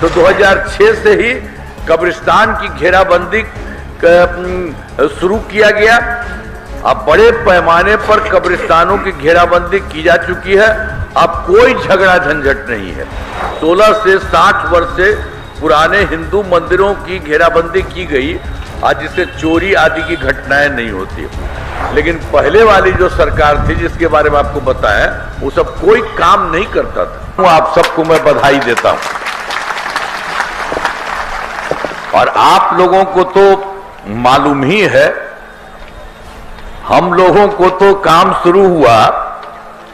तो 2006 से ही कब्रिस्तान की घेराबंदी शुरू किया गया। अब बड़े पैमाने पर कब्रिस्तानों की घेराबंदी की जा चुकी है। अब कोई झगड़ा झंझट नहीं है। 16 से 60 वर्ष से पुराने हिंदू मंदिरों की घेराबंदी की गई, आज जिससे चोरी आदि की घटनाएं नहीं होती। लेकिन पहले वाली जो सरकार थी जिसके बारे में आपको बताया, वो सब कोई काम नहीं करता था। आप सबको मैं बधाई देता हूं। और आप लोगों को तो मालूम ही है, हम लोगों को तो काम शुरू हुआ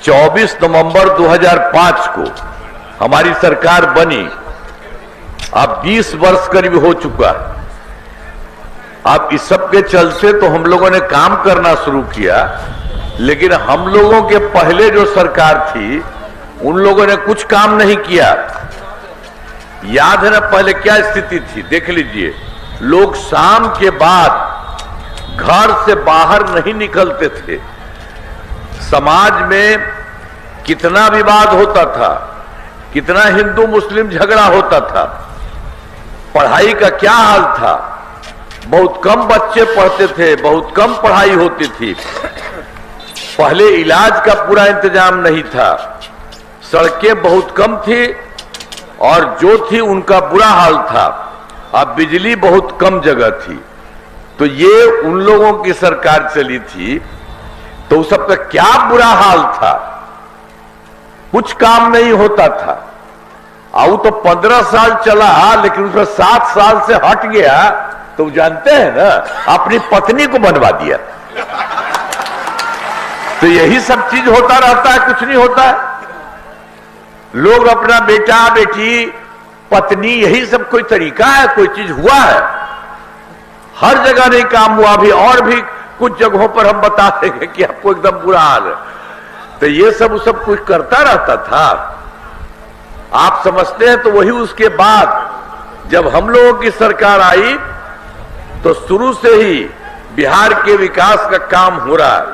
24 नवंबर 2005 को, हमारी सरकार बनी। अब 20 वर्ष करीब हो चुका है। अब इस सब के चलते तो हम लोगों ने काम करना शुरू किया, लेकिन हम लोगों के पहले जो सरकार थी उन लोगों ने कुछ काम नहीं किया। याद है ना पहले क्या स्थिति थी? देख लीजिए, लोग शाम के बाद घर से बाहर नहीं निकलते थे। समाज में कितना विवाद होता था, कितना हिंदू मुस्लिम झगड़ा होता था। पढ़ाई का क्या हाल था, बहुत कम बच्चे पढ़ते थे, बहुत कम पढ़ाई होती थी। पहले इलाज का पूरा इंतजाम नहीं था, सड़कें बहुत कम थी और जो थी उनका बुरा हाल था। अब बिजली बहुत कम जगह थी। तो ये उन लोगों की सरकार चली थी, तो उस सबका क्या बुरा हाल था, कुछ काम नहीं होता था। और तो 15 साल चला, लेकिन उसमें 7 साल से हट गया तो जानते हैं ना, अपनी पत्नी को बनवा दिया। तो यही सब चीज होता रहता है, कुछ नहीं होता है। लोग अपना बेटा बेटी पत्नी, यही सब कोई तरीका है? कोई चीज हुआ है? हर जगह नहीं काम हुआ। अभी और भी कुछ जगहों पर हम बता देंगे कि आपको एकदम बुरा हाल है। तो ये सब कुछ करता रहता था, आप समझते हैं। तो वही उसके बाद जब हम लोगों की सरकार आई तो शुरू से ही बिहार के विकास का काम हो रहा है।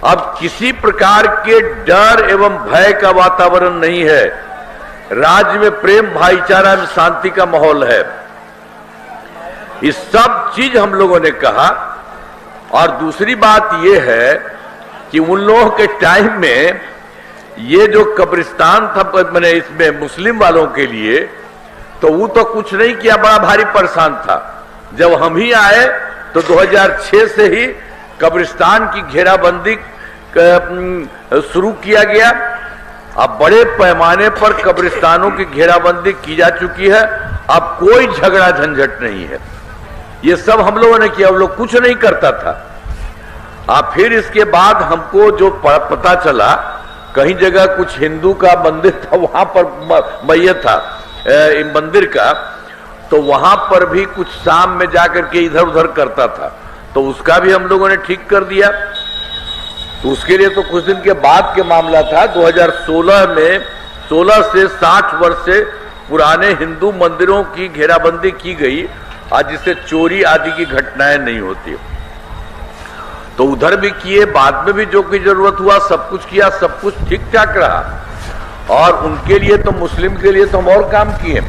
अब किसी प्रकार के डर एवं भय का वातावरण नहीं है। राज्य में प्रेम, भाईचारा एवं शांति का माहौल है। इस सब चीज हम लोगों ने कहा। और दूसरी बात यह है कि उन लोगों के टाइम में ये जो कब्रिस्तान था, मैंने इसमें मुस्लिम वालों के लिए, तो वो तो कुछ नहीं किया, बड़ा भारी परेशान था। जब हम ही आए तो 2006 से ही कब्रिस्तान की घेराबंदी शुरू किया गया। अब बड़े पैमाने पर कब्रिस्तानों की घेराबंदी की जा चुकी है। अब कोई झगड़ा झंझट नहीं है। ये सब हम लोगों ने किया, हम लोग कुछ नहीं करता था। अब फिर इसके बाद हमको जो पता चला, कहीं जगह कुछ हिंदू का मंदिर था, वहां पर मैयत था मंदिर का, तो वहां पर भी कुछ शाम में जाकर के इधर उधर करता था, तो उसका भी हम लोगों ने ठीक कर दिया। तो उसके लिए तो कुछ दिन के बाद के मामला था। 2016 में 16 से 60 वर्ष से पुराने हिंदू मंदिरों की घेराबंदी की गई, आज जिससे चोरी आदि की घटनाएं नहीं होती। तो उधर भी किए, बाद में भी जो की जरूरत हुआ सब कुछ किया, सब कुछ ठीक ठाक रहा। और उनके लिए तो, मुस्लिम के लिए तो हम और काम किए।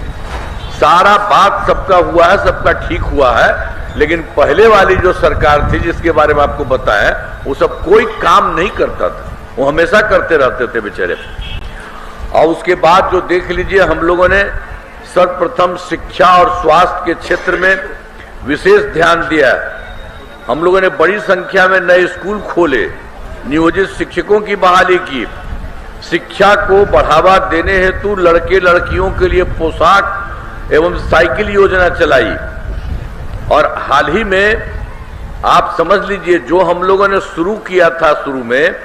सारा बात सबका हुआ है, सबका ठीक हुआ है। लेकिन पहले वाली जो सरकार थी जिसके बारे में आपको बताया, वो सब कोई काम नहीं करता था, वो हमेशा करते रहते थे बेचारे। और उसके बाद जो देख लीजिए, हम लोगों ने सर्वप्रथम शिक्षा और स्वास्थ्य के क्षेत्र में विशेष ध्यान दिया। हम लोगों ने बड़ी संख्या में नए स्कूल खोले, नियोजित शिक्षकों की बहाली की, शिक्षा को बढ़ावा देने हेतु लड़के लड़कियों के लिए पोशाक एवं साइकिल योजना चलाई। और हाल ही में आप समझ लीजिए, जो हम लोगों ने शुरू किया था शुरू में,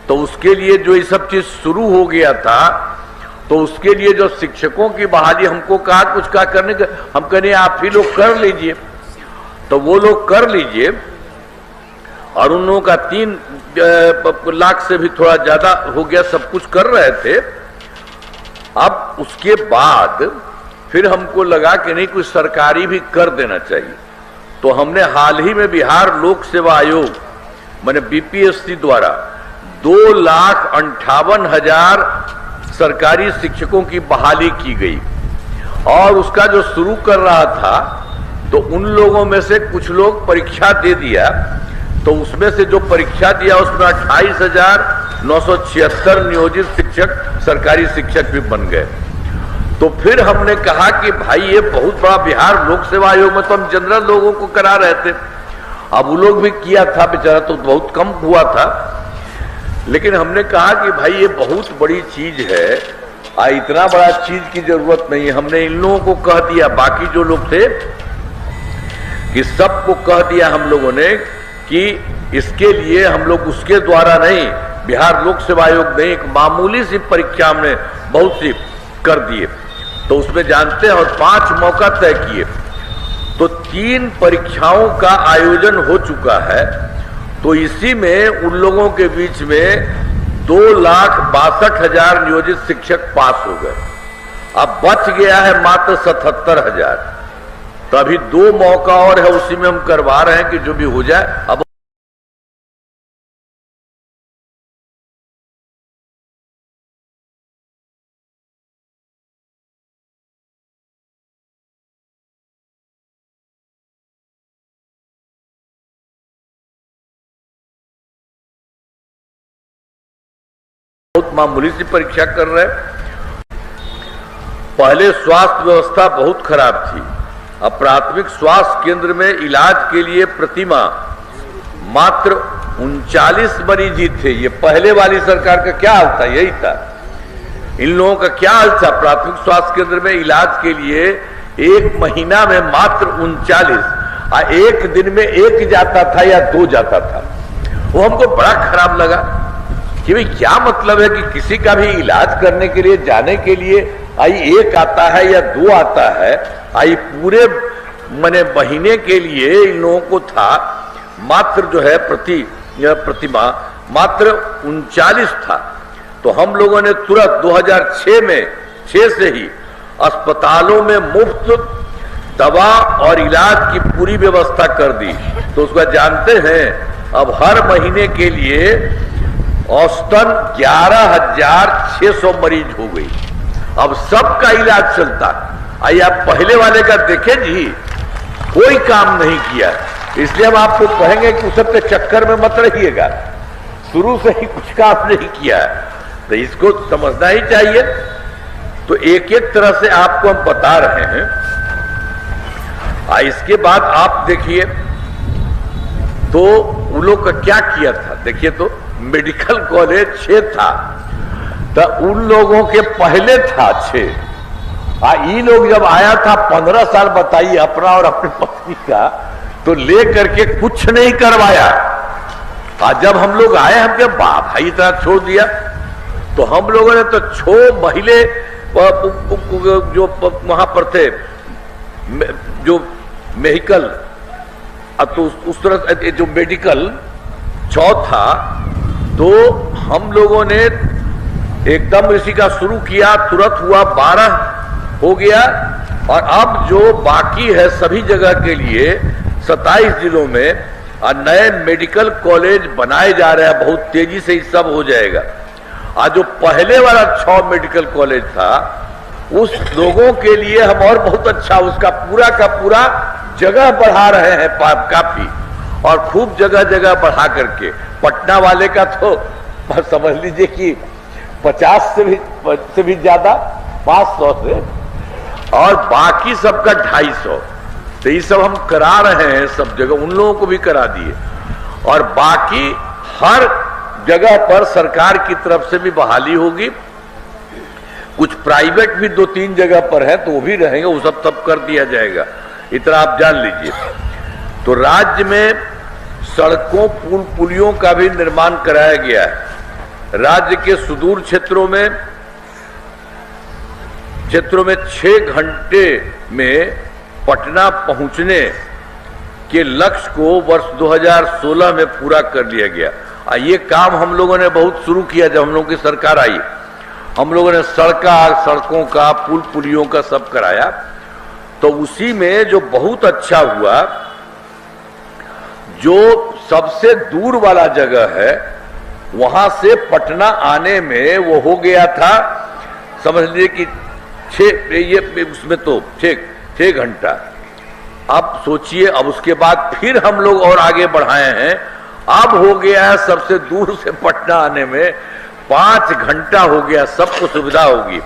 तो उसके लिए जो ये सब चीज शुरू हो गया था, तो उसके लिए जो शिक्षकों की बहाली हमको कहा कुछ का करने का, हम कहने आप ही लोग कर लीजिए। तो वो लोग कर लीजिए। और उन लोगों का 3 लाख से भी थोड़ा ज्यादा हो गया, सब कुछ कर रहे थे। अब उसके बाद फिर हमको लगा कि नहीं, कुछ सरकारी भी कर देना चाहिए। तो हमने हाल ही में बिहार लोक सेवा आयोग माने बीपीएससी द्वारा 2,58,000 सरकारी शिक्षकों की बहाली की गई। और उसका जो शुरू कर रहा था तो उन लोगों में से कुछ लोग परीक्षा दे दिया, तो उसमें से जो परीक्षा दिया उसमें 28,976 नियोजित शिक्षक सरकारी शिक्षक भी बन गए। तो फिर हमने कहा कि भाई ये बहुत बड़ा बिहार लोक सेवा आयोग में तो हम जनरल लोगों को करा रहे थे, अब वो लोग भी किया था बेचारा तो बहुत कम हुआ था, लेकिन हमने कहा कि भाई ये बहुत बड़ी चीज है, इतना बड़ा चीज की जरूरत नहीं है। हमने इन लोगों को कह दिया, बाकी जो लोग थे कि सबको कह दिया हम लोगों ने कि इसके लिए हम लोग उसके द्वारा नहीं, बिहार लोक सेवा आयोग ने एक मामूली सी परीक्षा हमने बहुत सी कर दिए, तो उसमें जानते हैं और 5 मौका तय किए, तो 3 परीक्षाओं का आयोजन हो चुका है। तो इसी में उन लोगों के बीच में 2,62,000 नियोजित शिक्षक पास हो गए। अब बच गया है मात्र 77,000। तो अभी 2 मौका और है, उसी में हम करवा रहे हैं कि जो भी हो जाए। अब बहुत मामूली सी परीक्षा कर रहे हैं। पहले स्वास्थ्य व्यवस्था बहुत खराब थी। अब प्राथमिक स्वास्थ्य केंद्र में इलाज के लिए प्रतिमाह मात्र 39 मरीज ही थे। ये पहले वाली सरकार का क्या हाल था, यही था। इन लोगों का क्या हाल था, प्राथमिक स्वास्थ्य केंद्र में इलाज के लिए 1 महीना में मात्र 39, एक दिन में 1 जाता था या 2 जाता था। वो हमको बड़ा खराब लगा कि भाई क्या मतलब है कि किसी का भी इलाज करने के लिए जाने के लिए 1 आता है या 2 आता है, पूरे महीने के लिए इन लोगों को था मात्र जो है प्रतिमाह मात्र 39 था। तो हम लोगों ने तुरंत 2006 से ही अस्पतालों में मुफ्त दवा और इलाज की पूरी व्यवस्था कर दी। तो उसका जानते हैं अब हर महीने के लिए औसतन 11,600 मरीज हो गई। अब सबका इलाज चलता। आइए आप पहले वाले का देखें जी, कोई काम नहीं किया। इसलिए हम आपको कहेंगे कि उस सबके चक्कर में मत रहिएगा, शुरू से ही कुछ काम नहीं किया है, तो इसको समझना ही चाहिए। तो एक एक तरह से आपको हम बता रहे हैं। इसके बाद आप देखिए तो उन लोग का क्या किया था। देखिए तो मेडिकल कॉलेज 6 था, तो उन लोगों के पहले था 6। ये लोग जब आया था 15 साल, बताइए अपना और अपनी पत्नी का, तो ले करके कुछ नहीं करवाया। जब हम लोग आए हमके भाई इतना छोड़ दिया, तो हम लोगों ने तो 6 महिले जो वहां पर थे जो मेडिकल, तो उस तरह जो मेडिकल 6 था, तो हम लोगों ने एकदम इसी का शुरू किया, तुरंत हुआ 12 हो गया। और अब जो बाकी है सभी जगह के लिए 27 जिलों में नए मेडिकल कॉलेज बनाए जा रहे हैं, बहुत तेजी से ही सब हो जाएगा। जो पहले वाला 6 मेडिकल कॉलेज था, उस लोगों के लिए हम और बहुत अच्छा उसका पूरा का पूरा जगह बढ़ा रहे हैं काफी, और खूब जगह जगह बढ़ा करके। पटना वाले का तो समझ लीजिए कि 50 से भी ज्यादा, 500 से, और बाकी सबका 250। तो ये सब हम करा रहे हैं सब जगह, उन लोगों को भी करा दिए। और बाकी हर जगह पर सरकार की तरफ से भी बहाली होगी। कुछ प्राइवेट भी 2-3 जगह पर है, तो वो भी रहेंगे, वो सब कर दिया जाएगा। इतना आप जान लीजिए। तो राज्य में सड़कों पुलियों का भी निर्माण कराया गया है। राज्य के सुदूर क्षेत्रों में 6 घंटे में पटना पहुंचने के लक्ष्य को वर्ष 2016 में पूरा कर लिया गया। ये काम हम लोगों ने बहुत शुरू किया जब हम लोगों की सरकार आई। हम लोगों ने सड़कों का पुलियों का सब कराया। तो उसी में जो बहुत अच्छा हुआ, जो सबसे दूर वाला जगह है वहां से पटना आने में वो हो गया था, समझ लीजिए कि ये उसमें तो 6 घंटा। अब सोचिए, अब उसके बाद फिर हम लोग और आगे बढ़ाए हैं, अब हो गया है सबसे दूर से पटना आने में 5 घंटा हो गया, सबको सुविधा होगी।